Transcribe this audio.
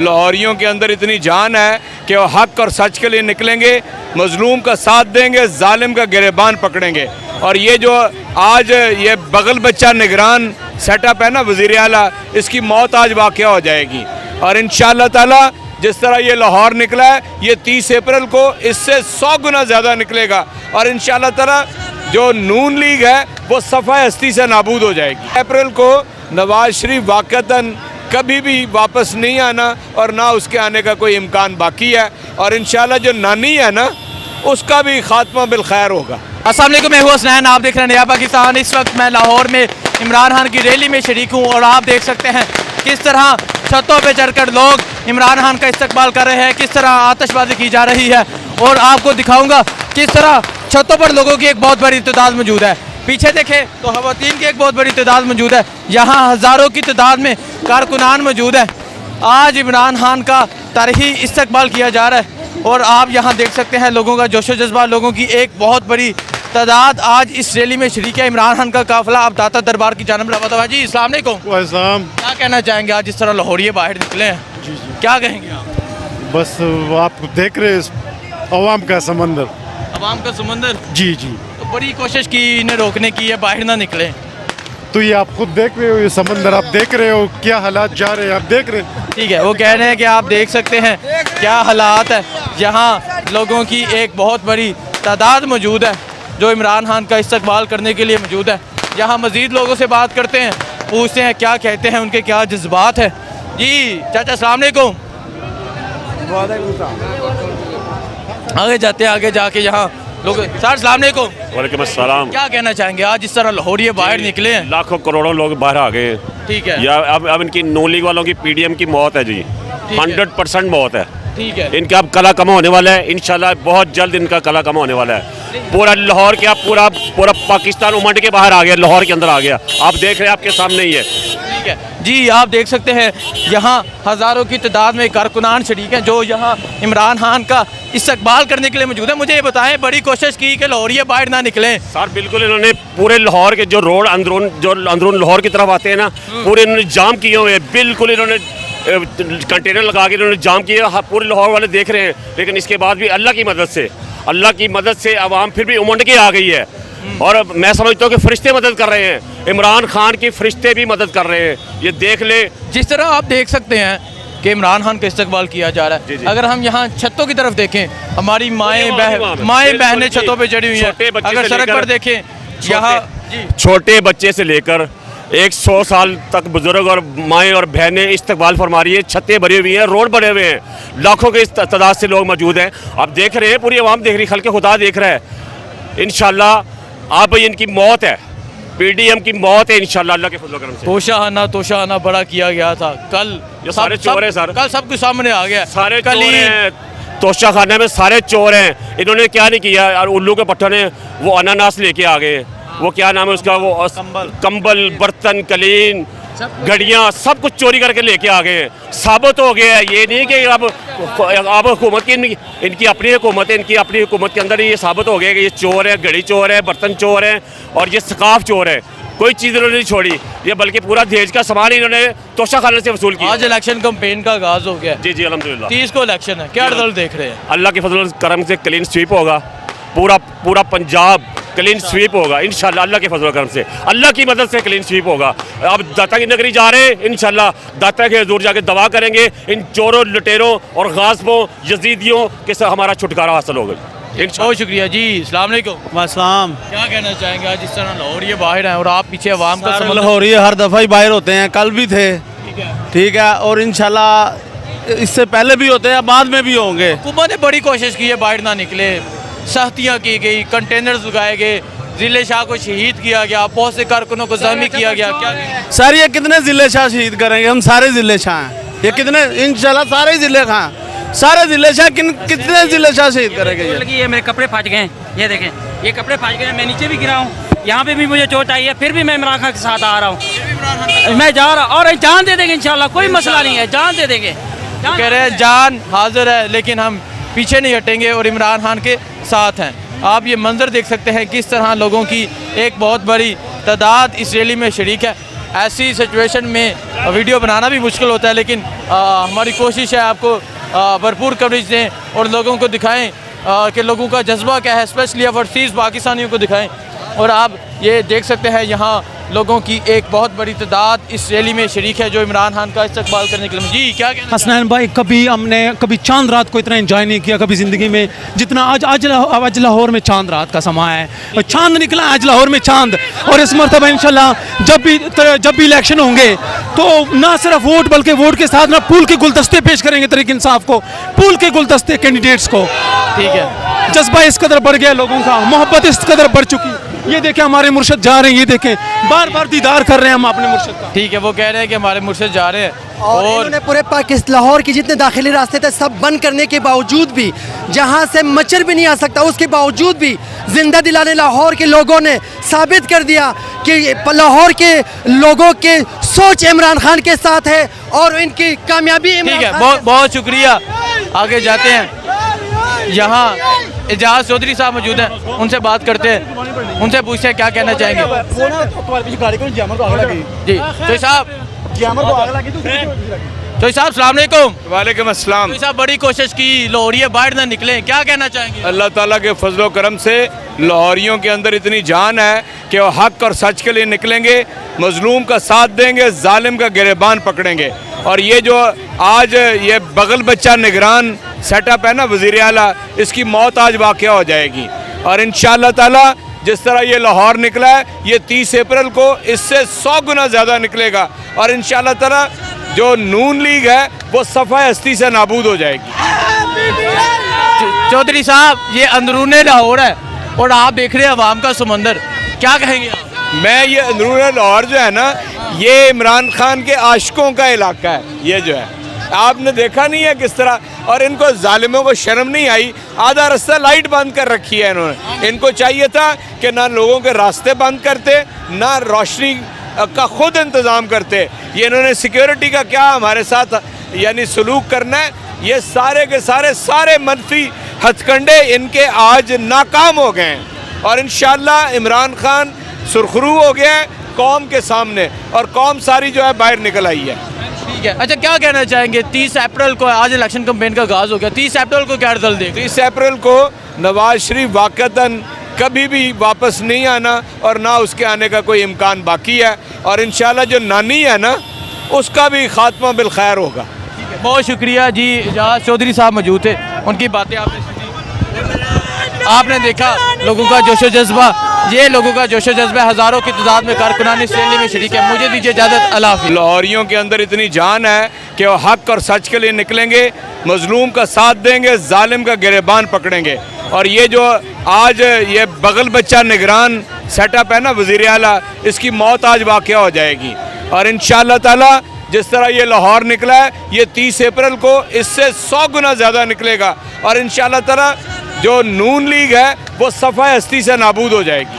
लाहौरियों के अंदर इतनी जान है कि वो हक और सच के लिए निकलेंगे, मजलूम का साथ देंगे, जालिम का गिरेबान पकड़ेंगे। और ये जो आज ये बगल बच्चा निगरान सेटअप है ना वज़ीर आला, इसकी मौत आज वाक़या हो जाएगी। और इंशाअल्लाह ताला जिस तरह ये लाहौर निकला है, ये 30 अप्रैल को इससे 100 गुना ज़्यादा निकलेगा। और इंशाअल्लाह ताला जो नून लीग है वो सफ़ा हस्ती से नाबूद हो जाएगी। अप्रैल को नवाज शरीफ वाक़तन कभी भी वापस नहीं आना और ना उसके आने का कोई इम्कान बाकी है। और इंशाल्लाह जो नानी है ना, उसका भी खात्मा बिल खैर होगा। अस्सलाम वालेकुम, मैं हूं हसनैन, आप देख रहे हैं नया पाकिस्तान। इस वक्त मैं लाहौर में इमरान खान की रैली में शरीक हूं और आप देख सकते हैं किस तरह छतों पे चढ़कर लोग इमरान खान का इस्तकबाल कर रहे हैं, किस तरह आतिशबाजी की जा रही है। और आपको दिखाऊंगा किस तरह छतों पर लोगों की एक बहुत बड़ी तादाद मौजूद है। पीछे देखें तो खवातीन की एक बहुत बड़ी तादाद मौजूद है, यहाँ हज़ारों की तादाद में कारकुनान मौजूद है। आज इमरान खान का तारीखी इस्तकबाल किया जा रहा है और आप यहाँ देख सकते हैं लोगों का जोशो जज्बा, लोगों की एक बहुत बड़ी तादाद आज इस रैली में शरीक है। इमरान खान का काफिला अब दाता दरबार की जानब रवाना हुआ। जी अस्सलाम वालेकुम, क्या कहना चाहेंगे आज जिस तरह लाहौरिये बाहर निकले हैं? जी जी, क्या कहेंगे आप? बस आप देख रहे हैं अवाम का समंदर, अवाम का समंदर। जी जी, तो बड़ी कोशिश की इन्हें रोकने की है, बाहर ना निकले। तो ये आप खुद देख रहे हो, ये समंदर आप देख रहे हो, क्या हालात जा रहे हैं आप देख रहे हैं। ठीक है, वो कह रहे हैं कि आप देख सकते हैं क्या हालात है, यहाँ लोगों की एक बहुत बड़ी तादाद मौजूद है जो इमरान खान का इस्तकबाल करने के लिए मौजूद है। यहाँ मज़ीद लोगों से बात करते हैं, पूछते हैं क्या कहते हैं, उनके क्या जज्बात है। जी चाचा अस्सलाम वालेकुम, आगे जाते हैं, आगे जाके यहाँ लोग। सर अस्सलाम वालेकुम। वालेकुम अस्सलाम। क्या कहना चाहेंगे आज जिस तरह लाहौरिये बाहर निकले हैं? लाखों करोड़ों लोग बाहर आ गए। ठीक है, या अब इनकी नून लीग वालों की पीडीएम की मौत है जी, 100% मौत है। ठीक है, इनका अब कला कमा होने वाला है इंशाल्लाह, बहुत जल्द इनका कला कमा होने वाला है। पूरा लाहौर के पूरा पाकिस्तान उमड़ के बाहर आ गया, लाहौर के अंदर आ गया। आप देख रहे हैं, आपके सामने ही है। ठीक है जी, आप देख सकते हैं यहाँ हज़ारों की तादाद में कारकुनान शरीक हैं जो यहाँ इमरान खान का इस्तकबाल करने के लिए मौजूद है। मुझे ये बताएं, बड़ी कोशिश की कि लाहौरिये बाहर ना निकलें? सर बिल्कुल, इन्होंने पूरे लाहौर के जो रोड अंदरून लाहौर की तरफ आते हैं ना, पूरे इन्होंने जाम किए हुए हैं। बिल्कुल इन्होंने कंटेनर लगा के इन्होंने जाम किए, पूरे लाहौर वाले देख रहे हैं। लेकिन इसके बाद भी अल्लाह की मदद से आवाम फिर भी उमड़ के आ गई है। और मैं समझता हूँ कि फरिश्ते मदद कर रहे हैं, इमरान खान की फरिश्ते भी मदद कर रहे हैं। ये देख ले, जिस तरह आप देख सकते हैं कि इमरान खान का इस्तकबाल किया जा रहा है। जी। अगर हम यहाँ छतों की तरफ देखें, हमारी माएँ बहनें छतों पे चढ़ी हुई हैं। अगर सड़क पर देखें, यहाँ छोटे बच्चे से लेकर 100 साल तक बुजुर्ग और माएँ और बहनें इस्तकबाल फरमा रही है। छतें भरी हुई हैं, रोड बने हुए हैं, लाखों के इस तादाद से लोग मौजूद हैं। आप देख रहे हैं, पूरी आवाम देख रही है, खल्के खुदा देख रहा है। इंशाल्लाह आप इनकी मौत है, पीडीएम की मौत है इंशाल्लाह अल्लाह के फजल करम से। तोशाना बड़ा किया गया था कल, ये सारे चोर हैं सर, कल सब कुछ सामने आ गया। सारे चोर हैं, तोशा खाना में सारे चोर हैं। इन्होंने क्या नहीं किया, और उल्लू के पट्टा ने वो अनानास लेके आ गए, वो क्या नाम है उसका, वो कंबल, बर्तन, कलीन, घड़ियाँ, सब कुछ चोरी करके लेके आ गए। साबित हो गया है, ये नहीं कि अब हुकूमत की इनकी अपनी हुकूमत है, इनकी अपनी हुकूमत के अंदर ये साबित हो गया कि ये चोर है, घड़ी चोर है, बर्तन चोर है और ये सकाफ चोर है। कोई चीज़ इन्होंने नहीं छोड़ी, ये बल्कि पूरा दहेज का सामान इन्होंने तोशा खाने से वसूल किया। आज इलेक्शन कैंपेन का आगाज हो गया। जी अल्हम्दुलिल्लाह, 30 को इलेक्शन है, क्या रिजल्ट देख रहे हैं? अल्लाह के फजल करम से क्लीन स्वीप होगा, पूरा पंजाब क्लीन स्वीप होगा इंशाल्लाह, अल्लाह के फजल करम से, अल्लाह की मदद से क्लीन स्वीप होगा। अब दाता की नगरी जा रहे हैं, इंशाल्लाह दाता के हजूर जाके दवा करेंगे, इन चोरों, लुटेरों और गाज़िबों, यजीदियों के साथ हमारा छुटकारा हासिल होगा। बहुत शुक्रिया जी, अस्सलाम वालेकुम। वालेकुम। क्या कहना चाहेंगे आज जिस तरह लाहौरिये बाहर हैं और आप पीछे अवाम का समर्थन? लाहौरिये हर दफ़ा ही बाहर होते हैं, कल भी थे। ठीक है, और इंशाल्लाह इससे पहले भी होते हैं, बाद में भी होंगे। हुकूमत ने बड़ी कोशिश की है बाहर ना निकले, सख्तियाँ की गई, कंटेनर्स लगाए गए, जिले शाह को शहीद किया गया, बहुत से कारकुनों को जख्मी किया गया। क्या सर ये कितने जिले शाह शहीद करेंगे? हम सारे जिले शाह हैं, ये कितने इंशाल्लाह सारे जिले खां, सारे जिले शाह कितने जिले शाह शहीद करेंगे? ये मेरे कपड़े फट गए हैं, ये देखें, ये कपड़े फट गए हैं, मैं नीचे भी गिरा हूँ, यहाँ पे भी मुझे चोट आई है, फिर भी मैं इमरान खान के साथ आ रहा हूँ, मैं जा रहा और जान दे देंगे इंशाल्लाह, कोई मसला नहीं है, जान दे देंगे। कह रहे हैं जान हाजिर है लेकिन हम पीछे नहीं हटेंगे और इमरान खान के साथ हैं। आप ये मंजर देख सकते हैं किस तरह लोगों की एक बहुत बड़ी तादाद इस रैली में शरीक है। ऐसी सिचुएशन में वीडियो बनाना भी मुश्किल होता है, लेकिन हमारी कोशिश है आपको भरपूर कवरेज दें और लोगों को दिखाएं कि लोगों का जज्बा क्या है, स्पेशली ओवरसीज़ पाकिस्तानियों को दिखाएं। और आप ये देख सकते हैं यहाँ लोगों की एक बहुत बड़ी तादाद इस रैली में शरीक है जो इमरान खान का इस्तकबाल करने के लिए। जी क्या कहना हसनैन भाई, कभी चांद रात को इतना एंजॉय नहीं किया कभी ज़िंदगी में जितना आज लाहौर में चांद रात का समा है और चांद निकला आज लाहौर में चांद। और इस मरतबा इंशाल्लाह जब भी इलेक्शन होंगे तो ना सिर्फ वोट बल्कि वोट के साथ ना पूल के गुलदस्ते पेश करेंगे तहरीक इंसाफ को, पूल के गुलदस्ते कैंडिडेट्स को। ठीक है, जज्बा इस कदर बढ़ गया लोगों का, मोहब्बत इस कदर बढ़ चुकी। ये देखें हमारे मुर्शद जा रहे हैं, ये देखें बार बार दीदार कर रहे हैं हम अपने मुर्शद का। ठीक है, वो कह रहे हैं कि हमारे मुर्शद जा रहे हैं और इन्होंने पूरे पाकिस्तान लाहौर के जितने दाखिली रास्ते थे सब बंद करने के बावजूद भी, जहां से मच्छर भी नहीं आ सकता उसके बावजूद भी जिंदा दिलाने लाहौर के लोगों ने साबित कर दिया कि लाहौर के लोगों के सोच इमरान खान के साथ है और इनकी कामयाबी ठीक है, बहुत बहुत शुक्रिया। आगे जाते हैं, यहाँ एजाज चौधरी साहब मौजूद हैं, उनसे बात करते हैं, उनसे पूछते हैं क्या कहना चाहेंगे। जी तो साहब, तो साहब सलाम अलैकुम। वालेकुम अस्सलाम। तो साहब बड़ी कोशिश की लाहौरिये बाहर ना निकले, क्या कहना चाहेंगे। अल्लाह ताला के फजलो करम से लाहौरियों के अंदर इतनी जान है कि वो हक और सच के लिए निकलेंगे, मजलूम का साथ देंगे, जालिम का गिरेबान पकड़ेंगे। और ये जो आज ये बगल बच्चा निगरान सेटअप है ना वज़ीर आला, इसकी मौत आज वाक़या हो जाएगी। और इंशाअल्लाह ताला जिस तरह ये लाहौर निकला है, ये 30 अप्रैल को इससे 100 गुना ज़्यादा निकलेगा। और इंशाअल्लाह ताला जो नून लीग है वो सफ़ा हस्ती से नाबूद हो जाएगी। चौधरी साहब, ये अंदरूने लाहौर है और आप देख रहे हैं अवाम का समंदर, क्या कहेंगे आप। मैं ये अंदरूनी लाहौर जो है ना, ये इमरान खान के आशिकों का इलाका है। ये जो है आपने देखा नहीं है किस तरह, और इनको जालिमों को शर्म नहीं आई, आधा रास्ता लाइट बंद कर रखी है इन्होंने। इनको चाहिए था कि ना लोगों के रास्ते बंद करते, ना रोशनी का खुद इंतज़ाम करते। ये इन्होंने सिक्योरिटी का क्या हमारे साथ यानी सलूक करना है, ये सारे के सारे मनफी हथकंडे इनके आज नाकाम हो गए हैं। और इंशाअल्लाह इमरान खान सुरखरू हो गया है कौम के सामने, और कौम सारी जो है बाहर निकल आई है। ठीक है, अच्छा क्या कहना चाहेंगे। 30 अप्रैल को आज इलेक्शन कैंपेन का आगाज हो गया, 30 अप्रैल को क्या रिजल्ट देगा। 30 अप्रैल को नवाज शरीफ वाक़तन कभी भी वापस नहीं आना और ना उसके आने का कोई इम्कान बाकी है। और इंशाल्लाह जो नानी है ना, उसका भी खात्मा बिल खैर होगा। बहुत शुक्रिया जी। एजाज चौधरी साहब मौजूद थे, उनकी बातें आपने देखा, लोगों का जोशो जज्बा, ये लोगों का जोशो जज्बा, हज़ारों की तादाद में कारकुनान इस रैली में शरीक है। मुझे दीजिए इजाज़त, अल्लाह हाफ़िज़। लाहौरियों के अंदर इतनी जान है कि वो हक और सच के लिए निकलेंगे, मजलूम का साथ देंगे, जालिम का गिरेबान पकड़ेंगे। और ये जो आज ये बगल बच्चा निगरान सेटअप है ना वज़ीर आला, इसकी मौत आज वाक़या हो जाएगी। और इंशाअल्लाह ताला जिस तरह ये लाहौर निकला है, ये 30 अप्रैल को इससे 100 गुना ज़्यादा निकलेगा। और इंशाअल्लाह ताला जो नून लीग है वो सफ़ा हस्ती से नाबूद हो जाएगी।